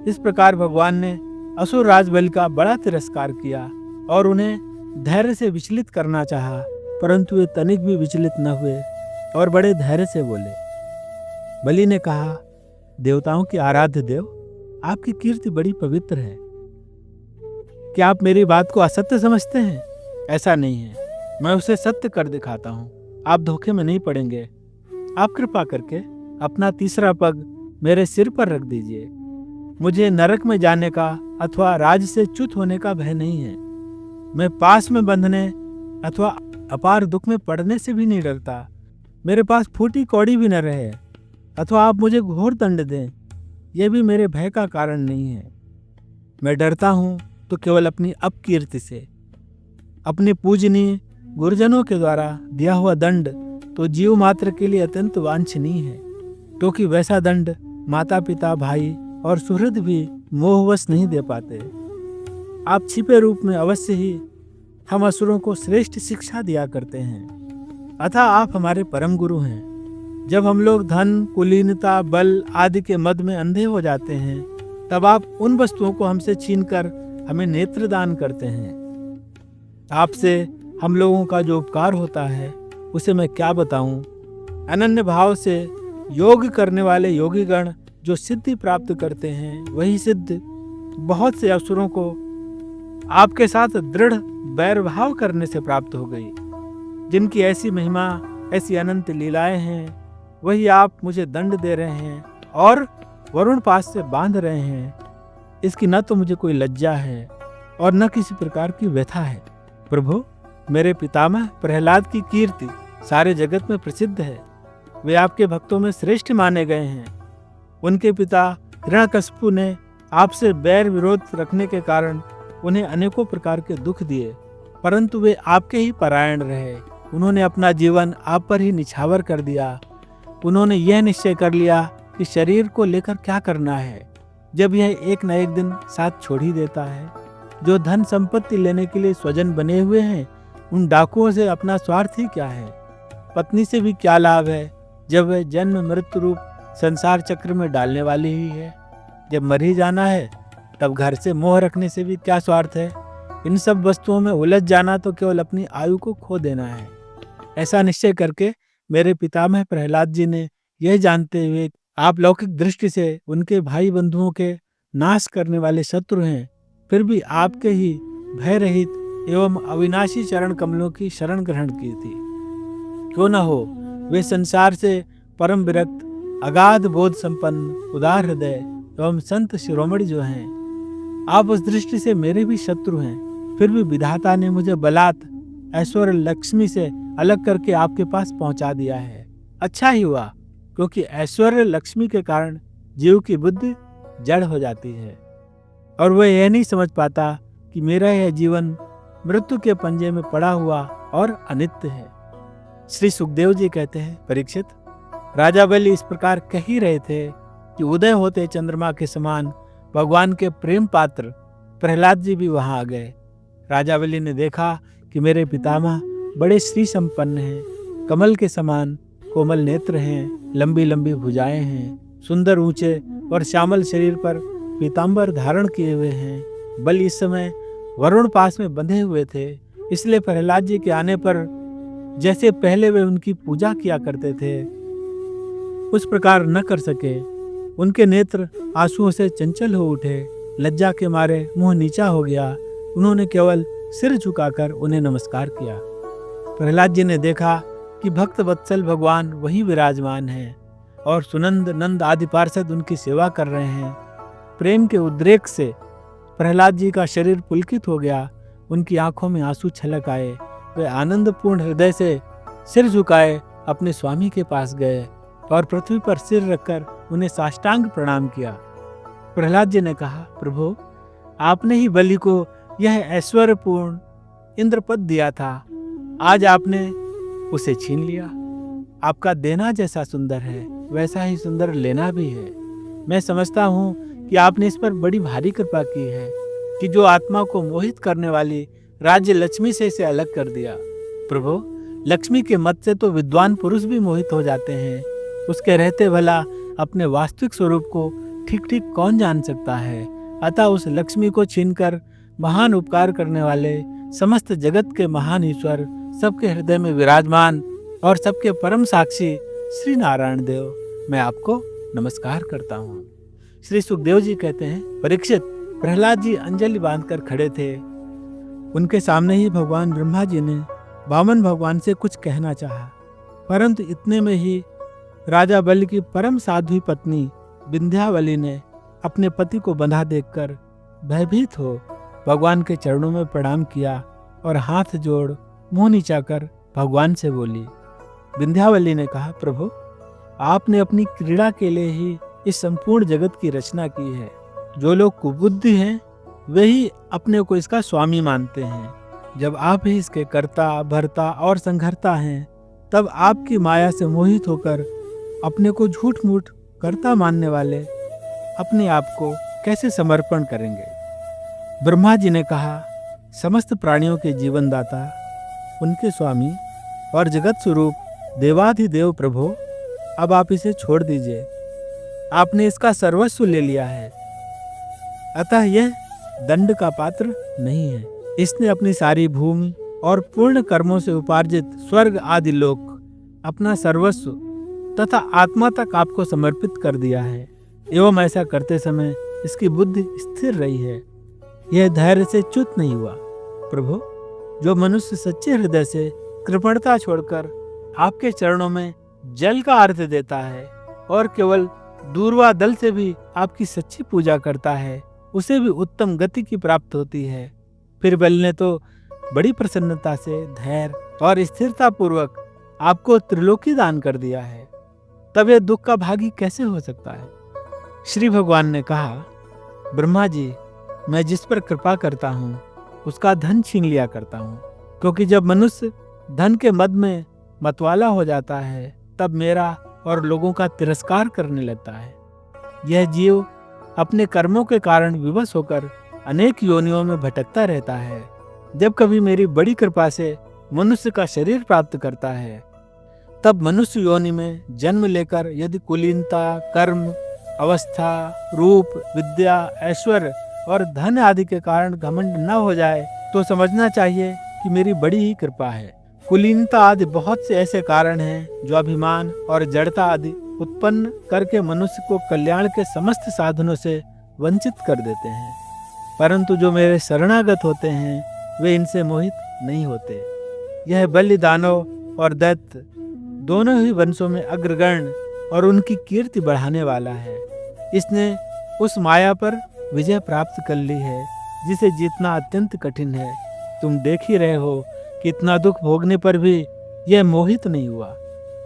इस प्रकार भगवान ने असुर राज बलि का बड़ा तिरस्कार किया और उन्हें धैर्य से विचलित करना चाहा, परंतु वे तनिक भी विचलित न हुए और बड़े धैर्य से बोले। बलि ने कहा, देवताओं के आराध्य देव, आपकी कीर्ति बड़ी पवित्र है। क्या आप मेरी बात को असत्य समझते हैं? ऐसा नहीं है, मैं उसे सत्य कर दिखाता हूँ। आप धोखे में नहीं पड़ेंगे। आप कृपा करके अपना तीसरा पग मेरे सिर पर रख दीजिए। मुझे नरक में जाने का अथवा राज से च्युत होने का भय नहीं है। मैं पास में बंधने अथवा अपार दुख में पड़ने से भी नहीं डरता। मेरे पास फूटी कौड़ी भी न रहे अथवा आप मुझे घोर दंड दें, यह भी मेरे भय का कारण नहीं है। मैं डरता हूँ तो केवल अपनी अपकीर्ति से। अपने पूजनीय गुरुजनों के द्वारा दिया हुआ दंड तो जीव मात्र के लिए अत्यंत वांछनीय है, क्योंकि वैसा दंड माता पिता, भाई और सुहृद भी मोहवश नहीं दे पाते। आप छिपे रूप में अवश्य ही हम असुरों को श्रेष्ठ शिक्षा दिया करते हैं। अतः आप हमारे परम गुरु हैं। जब हम लोग धन, कुलीनता, बल आदि के मद में अंधे हो जाते हैं, तब आप उन वस्तुओं को हमसे छीनकर हमें नेत्र दान करते हैं। आपसे हम लोगों का जो उपकार होता है उसे मैं क्या बताऊं। अनन्य भाव से योग करने वाले योगीगण जो सिद्धि प्राप्त करते हैं वही सिद्ध बहुत से अवसरों को आपके साथ दृढ़ बैर भाव करने से प्राप्त हो गई। जिनकी ऐसी महिमा, ऐसी अनंत लीलाएं हैं, वही आप मुझे दंड दे रहे हैं और वरुण पास से बांध रहे हैं। इसकी न तो मुझे कोई लज्जा है और न किसी प्रकार की व्यथा है। प्रभु, मेरे पितामह प्रहलाद की कीर्ति सारे जगत में प्रसिद्ध है। वे आपके भक्तों में श्रेष्ठ माने गए हैं। उनके पिता हिरण्यकशिपु ने आपसे बैर विरोध रखने के कारण उन्हें अनेकों प्रकार के दुख दिए, परंतु वे आपके ही परायण रहे। उन्होंने अपना जीवन आप पर ही निछावर कर दिया। उन्होंने यह निश्चय कर लिया कि शरीर को लेकर क्या करना है, जब यह एक न एक दिन साथ छोड़ ही देता है। जो धन संपत्ति लेने के लिए स्वजन बने हुए हैं, उन डाकुओं से अपना स्वार्थ ही क्या है। पत्नी से भी क्या लाभ है, जब वह जन्म मृत्यु रूप संसार चक्र में डालने वाली ही है। जब मर ही जाना है, तब घर से मोह रखने से भी क्या स्वार्थ है। इन सब वस्तुओं में उलझ जाना तो केवल अपनी आयु को खो देना है। ऐसा निश्चय करके मेरे पितामह प्रहलाद जी ने, यह जानते हुए आप लौकिक दृष्टि से उनके भाई बंधुओं के नाश करने वाले शत्रु हैं, फिर भी आपके ही भय रहित एवं अविनाशी चरण कमलों की शरण ग्रहण की थी। क्यों न हो वे संसार से परम विरक्त, अगाध बोध संपन्न, उदार हृदय एवं संत शिरोमणि जो हैं, आप उस दृष्टि से मेरे भी शत्रु हैं, फिर भी विधाता ने मुझे बलात् ऐश्वर्य लक्ष्मी से अलग करके आपके पास पहुंचा दिया है। अच्छा ही हुआ, क्योंकि ऐश्वर्य लक्ष्मी के कारण जीव की बुद्धि जड़ हो जाती है और वह यह नहीं समझ पाता कि मेरा यह जीवन मृत्यु के पंजे में पड़ा हुआ और अनित्य है। श्री सुखदेव जी कहते हैं, परीक्षित, राजा बलि इस प्रकार कह ही रहे थे कि उदय होते चंद्रमा के समान भगवान के प्रेम पात्र प्रहलाद जी भी वहां आ गए। राजा बलि ने देखा कि मेरे पितामह बड़े श्री संपन्न हैं, कमल के समान कोमल नेत्र हैं, लंबी लंबी भुजाएं हैं, सुंदर ऊंचे और श्यामल शरीर पर पीतांबर धारण किए हुए हैं। बलि इस समय वरुण पास में बंधे हुए थे, इसलिए प्रहलाद जी के आने पर जैसे पहले वे उनकी पूजा किया करते थे, उस प्रकार न कर सके। उनके नेत्र आंसुओं से चंचल हो उठे, लज्जा के मारे मुंह नीचा हो गया। उन्होंने केवल सिर झुकाकर उन्हें नमस्कार किया। प्रहलाद जी ने देखा कि भक्त वत्सल भगवान वही विराजमान हैं और सुनंद, नंद आदि पार्षद उनकी सेवा कर रहे हैं। प्रेम के उद्रेक से प्रहलाद जी का शरीर पुलकित हो गया, उनकी आंखों में आंसू छलक आए। वे आनंदपूर्ण हृदय से सिर झुकाए अपने स्वामी के पास गए और पृथ्वी पर सिर रखकर उन्हें साष्टांग प्रणाम किया। प्रहलाद जी ने कहा, प्रभु, आपने ही बलि को यह ऐश्वर्यपूर्ण इंद्रपद दिया था, आज आपने उसे छीन लिया। आपका देना जैसा सुंदर है, वैसा ही सुंदर लेना भी है। मैं समझता हूँ कि आपने इस पर बड़ी भारी कृपा की है कि जो आत्मा को मोहित करने वाली राज्य लक्ष्मी से इसे अलग कर दिया। प्रभु, लक्ष्मी के मत से तो विद्वान पुरुष भी मोहित हो जाते हैं, उसके रहते भला अपने वास्तविक स्वरूप को ठीक ठीक कौन जान सकता है। अतः उस लक्ष्मी को छीनकर महान उपकार करने वाले समस्त जगत के महान ईश्वर, सबके हृदय में विराजमान और सबके परम साक्षी श्री नारायण देव, मैं आपको नमस्कार करता हूँ। श्री सुखदेव जी कहते हैं, परीक्षित, प्रहलाद जी अंजलि बांधकर खड़े थे। उनके सामने ही भगवान ब्रह्मा जी ने वामन भगवान से कुछ कहना चाहा, परंतु इतने में ही राजा बलि की परम साध्वी पत्नी विंध्यावली ने अपने पति को बंधा देखकर भयभीत हो भगवान के चरणों में प्रणाम किया और हाथ जोड़ मुंह नीचा कर भगवान से बोली। विंध्यावली ने कहा, प्रभु, आपने अपनी क्रीड़ा के लिए ही इस संपूर्ण जगत की रचना की है। जो लोग कुबुद्धि हैं वे ही अपने को इसका स्वामी मानते हैं। जब आप ही इसके कर्ता, भर्ता और संघर्ता हैं, तब आपकी माया से मोहित होकर अपने को झूठ मूठ कर्ता मानने वाले अपने आप को कैसे समर्पण करेंगे। ब्रह्मा जी ने कहा, समस्त प्राणियों के जीवन दाता, उनके स्वामी और जगत स्वरूप देवाधिदेव प्रभु, अब आप इसे छोड़ दीजिए। आपने इसका सर्वस्व ले लिया है, अतः यह दंड का पात्र नहीं है। इसने अपनी सारी भूमि और पूर्ण कर्मों से उपार्जित स्वर्ग आदि लोक, अपना सर्वस्व तथा आत्मा तक आपको समर्पित कर दिया है। एवं ऐसा करते समय इसकी बुद्धि स्थिर रही है, यह धैर्य से च्युत नहीं हुआ। प्रभु, जो मनुष्य सच्चे हृदय से कृपणता छोड़कर आपके चरणों में जल का अर्घ देता है और केवल दूर्वा दल से भी आपकी सच्ची पूजा करता है, उसे भी उत्तम गति की प्राप्त होती है। फिर बलि ने तो बड़ी प्रसन्नता से धैर्य और स्थिरता पूर्वक आपको त्रिलोकी दान कर दिया है, तब यह दुख का भागी कैसे हो सकता है? श्री भगवान ने कहा, ब्रह्मा जी, मैं जिस पर कृपा करता हूँ उसका धन छीन लिया करता हूँ, क्योंकि जब मनुष्य धन के मद में मतवाला हो जाता है तब मेरा और लोगों का तिरस्कार करने लगता है। यह जीव अपने कर्मों के कारण विवश होकर अनेक योनियों में भटकता रहता है। जब कभी मेरी बड़ी कृपा से मनुष्य का शरीर प्राप्त करता है, तब मनुष्य योनि में जन्म लेकर यदि कुलीनता, कर्म, अवस्था, रूप, विद्या, ऐश्वर्य और धन आदि के कारण घमंड न हो जाए तो समझना चाहिए कि मेरी बड़ी ही कृपा है। कुलीनता आदि बहुत से ऐसे कारण हैं जो अभिमान और जड़ता आदि उत्पन्न करके मनुष्य को कल्याण के समस्त साधनों से वंचित कर देते हैं, परंतु जो मेरे शरणागत होते हैं वे इनसे मोहित नहीं होते। यह बलि, दानव और दैत्य दोनों ही वंशों में अग्रगण्य और उनकी कीर्ति बढ़ाने वाला है। इसने उस माया पर विजय प्राप्त कर ली है जिसे जीतना अत्यंत कठिन है। तुम देख ही रहे हो कि इतना दुख भोगने पर भी यह मोहित नहीं हुआ।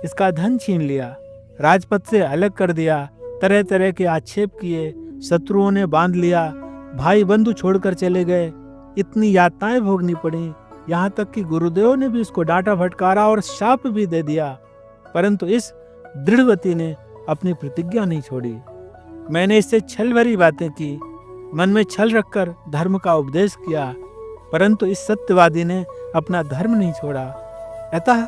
इसका धन छीन लिया, राजपद से अलग कर दिया, तरह तरह के आक्षेप किए, शत्रुओं ने बांध लिया, भाई बंधु छोड़कर चले गए, इतनी यातनाएं भोगनी पड़ी, यहाँ तक कि गुरुदेव ने भी उसको डांटा फटकारा और शाप भी दे दिया, परंतु इस दृढ़वती ने अपनी प्रतिज्ञा नहीं छोड़ी। मैंने इससे छल भरी बातें की, मन में छल रखकर धर्म का उपदेश किया, परंतु इस सत्यवादी ने अपना धर्म नहीं छोड़ा। अतः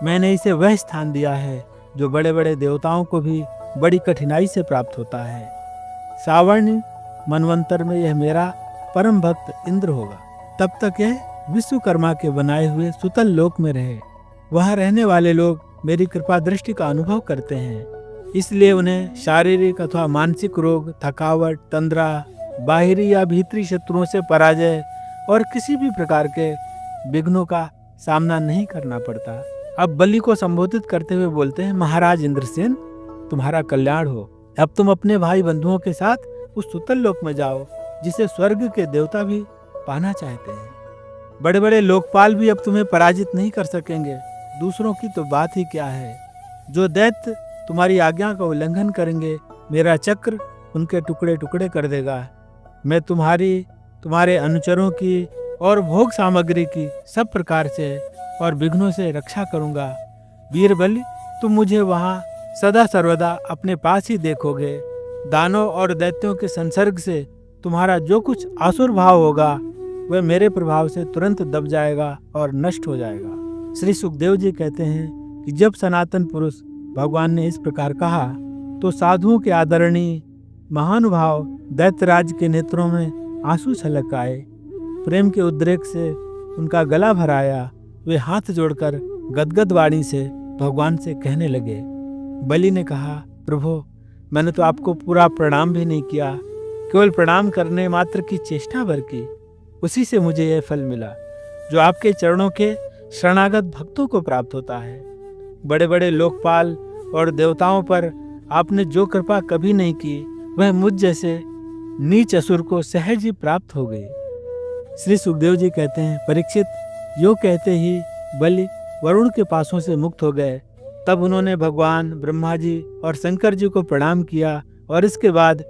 मैंने इसे वह स्थान दिया है जो बड़े बड़े देवताओं को भी बड़ी कठिनाई से प्राप्त होता है। सावर्ण मनवंतर में यह मेरा परम भक्त इंद्र होगा। तब तक यह विश्वकर्मा के बनाए हुए सुतल लोक में रहे। वहाँ रहने वाले लोग मेरी कृपा दृष्टि का अनुभव करते हैं, इसलिए उन्हें शारीरिक अथवा मानसिक रोग, थकावट, तंद्रा, बाहरी या भीतरी शत्रुओं से पराजय और किसी भी प्रकार के विघ्नों का सामना नहीं करना पड़ता। अब बलि को संबोधित करते हुए बोलते हैं, महाराज इंद्रसेन, तुम्हारा कल्याण हो। अब तुम अपने भाई बंधुओं के साथ उस सुतल लोक में जाओ जिसे स्वर्ग के देवता भी पाना चाहते हैं। बड़े बड़े लोकपाल भी अब तुम्हें पराजित नहीं कर सकेंगे, दूसरों की तो बात ही क्या है। जो दैत्य तुम्हारी आज्ञा का उल्लंघन करेंगे, मेरा चक्र उनके टुकड़े टुकड़े कर देगा। मैं तुम्हारे अनुचरों की और भोग सामग्री की सब प्रकार से और विघ्नों से रक्षा करूंगा। वीर बलि, तुम मुझे वहाँ सदा सर्वदा अपने पास ही देखोगे। दानव और दैत्यों के संसर्ग से तुम्हारा जो कुछ आसुर भाव होगा वह मेरे प्रभाव से तुरंत दब जाएगा और नष्ट हो जाएगा। श्री सुखदेव जी कहते हैं कि जब सनातन पुरुष भगवान ने इस प्रकार कहा तो साधुओं के आदरणीय महानुभाव दैत्यराज के नेत्रों में आंसू छलक आए। प्रेम के उद्रेक से उनका गला भराया। वे हाथ जोड़कर गदगद वाणी से भगवान से कहने लगे। बलि ने कहा, प्रभु, मैंने तो आपको पूरा प्रणाम भी नहीं किया, केवल प्रणाम करने मात्र की चेष्टा भर की, उसी से मुझे यह फल मिला जो आपके चरणों के शरणागत भक्तों को प्राप्त होता है। बड़े बड़े लोकपाल और देवताओं पर आपने जो कृपा कभी नहीं की वह मुझ जैसे नीच असुर को सहज ही प्राप्त हो गई। श्री सुखदेव जी कहते हैं, परीक्षित, यो कहते ही बलि वरुण के पासों से मुक्त हो गए। तब उन्होंने भगवान ब्रह्मा जी और शंकर जी को प्रणाम किया और इसके बाद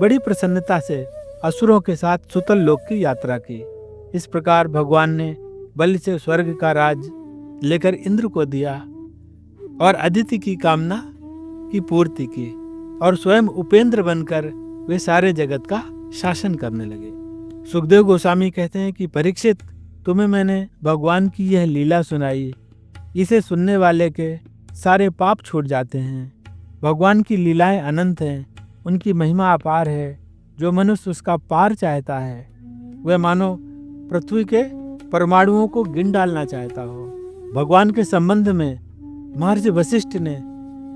बड़ी प्रसन्नता से असुरों के साथ सुतल लोक की यात्रा की। इस प्रकार भगवान ने बलि से स्वर्ग का राज लेकर इंद्र को दिया और अदिति की कामना की पूर्ति की और स्वयं उपेंद्र बनकर वे सारे जगत का शासन करने लगे। सुखदेव गोस्वामी कहते हैं कि परीक्षित, तुम्हें मैंने भगवान की यह लीला सुनाई, इसे सुनने वाले के सारे पाप छूट जाते हैं। भगवान की लीलाएं अनंत हैं, उनकी महिमा अपार है। जो मनुष्य उसका पार चाहता है वह मानो पृथ्वी के परमाणुओं को गिन डालना चाहता हो। भगवान के संबंध में महर्षि वशिष्ठ ने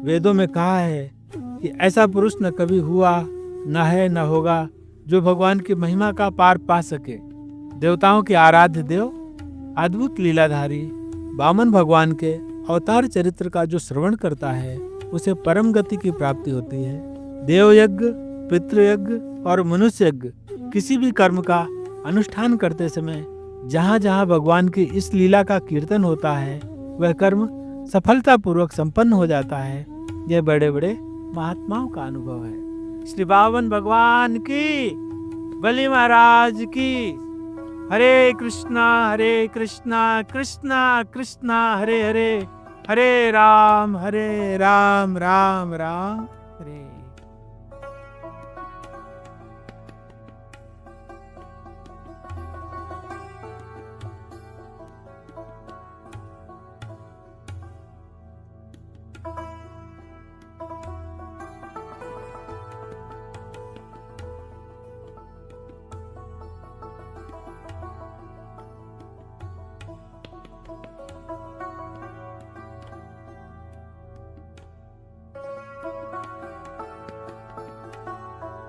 वेदों में कहा है कि ऐसा पुरुष न कभी हुआ, न है, न होगा जो भगवान की महिमा का पार पा सके। देवताओं के आराध्य देव, अद्भुत लीलाधारी वामन भगवान के अवतार चरित्र का जो श्रवण करता है उसे परम गति की प्राप्ति होती है। देवयज्ञ, पितृयज्ञ और मनुष्य यज्ञ किसी भी कर्म का अनुष्ठान करते समय जहाँ जहाँ भगवान की इस लीला का कीर्तन होता है वह कर्म सफलतापूर्वक संपन्न हो जाता है। यह बड़े बड़े महात्माओं का अनुभव है। श्री वामन भगवान की, बलि महाराज की। हरे कृष्णा कृष्णा कृष्णा हरे हरे, हरे राम राम राम।